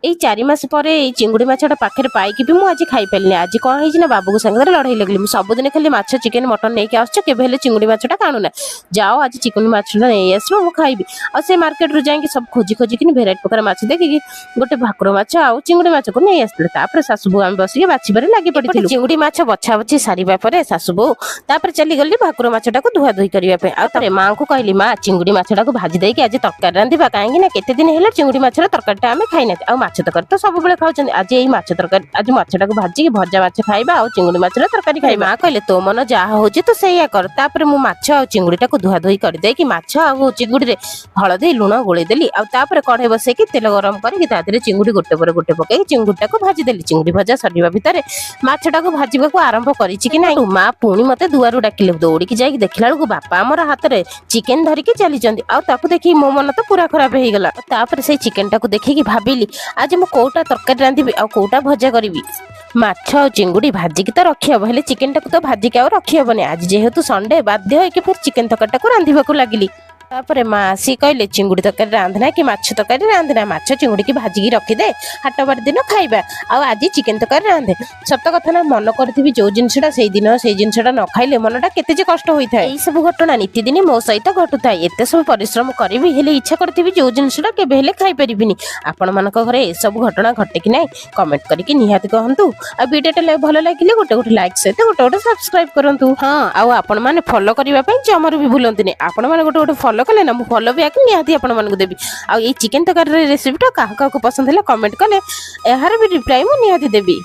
ଏଇ 4 ମାସ ପରେ ଏଇ ଚିଙ୍ଗୁଡ଼ି ମାଛଟା ପାଖରେ ପାଇକି ବି ମୁଁ ଆଜି ଖାଇପାରିଲିନି। ଆଜି କ'ଣ ହେଇଛି ନା ବାବୁଙ୍କ ସାଙ୍ଗରେ ଲଢ଼େଇ ଲାଗିଲି। ମୁଁ ସବୁଦିନ ଖାଲି ମାଛ ଚିକେନ ମଟନ ନେଇକି ଆସୁଛ, କେବେ ହେଲେ ଚିଙ୍ଗୁଡ଼ି ମାଛଟା କାଣୁନା। ଯାଅ ଆଜି ଚିକେନ ମାଛଟା ନେଇ ଆସିବ, ମୁଁ ଖାଇବି। ଆଉ ସେ ମାର୍କେଟରୁ ଯାଇକି ସବୁ ଖୋଜିକିନି ଭେରାଇଟି ପ୍ରକାର ମାଛ ଦେଖିକି ଗୋଟେ ଭାକୁର ମାଛ ଆଉ ଚିଙ୍ଗୁଡ଼ି ମାଛକୁ ନେଇ ଆସିଥିଲେ। ତାପରେ ଶାଶୁ ବୋହୂ ଆମେ ବସିକି ବାଛିବାରେ ଲାଗି ପଡ଼ିଥିଲୁ। ଚିଙ୍ଗୁଡ଼ି ମାଛ ବଛା ବଛି ସାରିବା ପରେ ଶାଶୁ ବୋହୂ ତାପରେ ଚାଲିଗଲି ଭାକୁର ମାଛଟାକୁ ଧୁଆ ଧୋଇ କରିବା ପାଇଁ। ଆଉ ତାପରେ ମାଆଙ୍କୁ କହିଲି, ମା ଚିଙ୍ଗୁଡ଼ି ମାଛଟାକୁ ଭାଜି ଦେଇକି ଆଜି ତରକାରୀ ରାନ୍ଧିବା, କାହିଁକି ନା କେତେ ଦିନ ହେଲା ଚିଙ୍ଗୁଡ଼ି ମାଛର ତରକାରୀଟା ଆମେ ଖାଇନାହାନ୍ତି। ଆଉ ମାଛ ତରକାରୀ ତ ସବୁବେଳେ ଖାଉଛନ୍ତି, ଆଜି ଏଇ ମାଛ ତରକାରୀ, ଆଜି ମାଛଟାକୁ ଭାଜିକି ଭଜା ମାଛ ଖାଇବା ଆଉ ଚିଙ୍ଗୁଡ଼ି ମାଛର ତରକାରୀ ଖାଇବା। ମା କହିଲେ ତୋ ମନ ଯାହା ହଉଛି ତୁ ସେଇଆ କର। ତାପରେ ମୁଁ ମାଛ ଆଉ ଚିଙ୍ଗୁଡ଼ିଟାକୁ ଧୁଆ ଧୋଇ କରିଦେଇକି ମାଛ ଆଉ ଚିଙ୍ଗୁଡ଼ିରେ ହଳଦୀ ଲୁଣ ଗୋଳେଇଦେଲି। ଆଉ ତାପରେ କଢ଼େଇ ବସେଇକି ତେଲ ଗରମ କରିକି ତା ଦେହରେ ଚିଙ୍ଗୁଡ଼ି ଗୋଟେ ପରେ ଗୋଟେ ପକେଇକି ଚିଙ୍ଗୁଡ଼ିଟାକୁ ଭାଜିଦେଲି। ଚିଙ୍ଗୁଡ଼ି ଭଜା ସରିବା ଭିତରେ ମାଛଟାକୁ ଭାଜିବାକୁ ଆରମ୍ଭ କରିଛି କି ନାଇଁ, ମା ପୁଣି ମତେ ଦୁଆରୁ ଡାକିଲେ। ଦୌଡ଼ିକି ଯାଇକି ଦେଖିଲା ବେଳକୁ ବାପା ଆମର ହାତରେ ଚିକେନ ଧରିକି ଚାଲିଛନ୍ତି। ଆଉ ତାକୁ ଦେଖିକି ମୋ ମନ ତ ପୁରା ଖରାପ ହେଇଗଲା। ତାପରେ ସେଇ ଚିକେନଟାକୁ ଦେଖିକି ଭାବିଲି ଆଜି ମୁଁ କୋଉଟା ତରକାରୀ ରାନ୍ଧିବି ଆଉ କୋଉଟା ଭଜା କରିବି। ମାଛ ଆଉ ଚିଙ୍ଗୁଡ଼ି ଭାଜିକି ତ ରଖିହବ, ହେଲେ ଚିକେନଟାକୁ ତ ଭାଜିକି ଆଉ ରଖିହବନି। ଆଜି ଯେହେତୁ ସଣ୍ଡେ, ବାଧ୍ୟ ହେଇକି ଫେର ଚିକେନ ତରକାରୀଟାକୁ ରାନ୍ଧିବାକୁ ଲାଗିଲି। ତାପରେ ମା ଆସି କହିଲେ ଚିଙ୍ଗୁଡ଼ି ତରକାରୀ ରାନ୍ଧନା କି ମାଛ ତରକାରୀ ରାନ୍ଧନା, ମାଛ ଚିଙ୍ଗୁଡ଼ିକି ଭାଜିକି ରଖିଦେ, ହାଟବାର ଦିନ ଖାଇବା, ଆଉ ଆଜି ଚିକେନ ତରକାରୀ ରାନ୍ଧେ। ସତ କଥା ନା, ମନ କରିଥିବି ଯୋଉ ଜିନିଷଟା ସେଇ ଦିନ ସେଇ ଜିନିଷଟା ନ ଖାଇଲେ ମନଟା କେତେ ଯେ କଷ୍ଟ ହୋଇଥାଏ। ଏଇ ସବୁ ଘଟଣା ନିତିଦିନ ମୋ ସହିତ ଘଟୁଥାଏ। ଏତେ ସବୁ ପରିଶ୍ରମ କରିବି, ହେଲେ ଇଚ୍ଛା କରିଥିବି ଯୋଉ ଜିନିଷଟା କେବେ ହେଲେ ଖାଇପାରିବିନି। ଆପଣମାନଙ୍କ ଘରେ ଏସବୁ ଘଟଣା ଘଟେ କି ନାହିଁ କମେଣ୍ଟ କରିକି ନିହାତି କହନ୍ତୁ। ଆଉ ଭିଡ଼ିଓଟା ଭଲ ଲାଗିଲେ ଗୋଟେ ଲାଇକ୍ ସହିତ ଗୋଟେ ସବସ୍କ୍ରାଇବ କରନ୍ତୁ। ହଁ, ଆଉ ଆପଣମାନେ ଫଲୋ କରିବା ପାଇଁ ଜମାରୁ ବି ଭୁଲନ୍ତୁନି। ଆପଣମାନେ ଗୋଟେ ଫଲୋ କଲେ ନା ମୁଁ ଫଲୋ ବ୍ୟାକ୍ ନିହାତି ଆପଣମାନଙ୍କୁ ଦେବି। ଆଉ ଏଇ ଚିକେନ ତରକାରୀ ରେସିପିଟା କାହାକୁ ପସନ୍ଦ ହେଲା କମେଣ୍ଟ କଲେ ଏହାର ବି ରିପ୍ଲାଏ ମୁଁ ନିହାତି ଦେବି।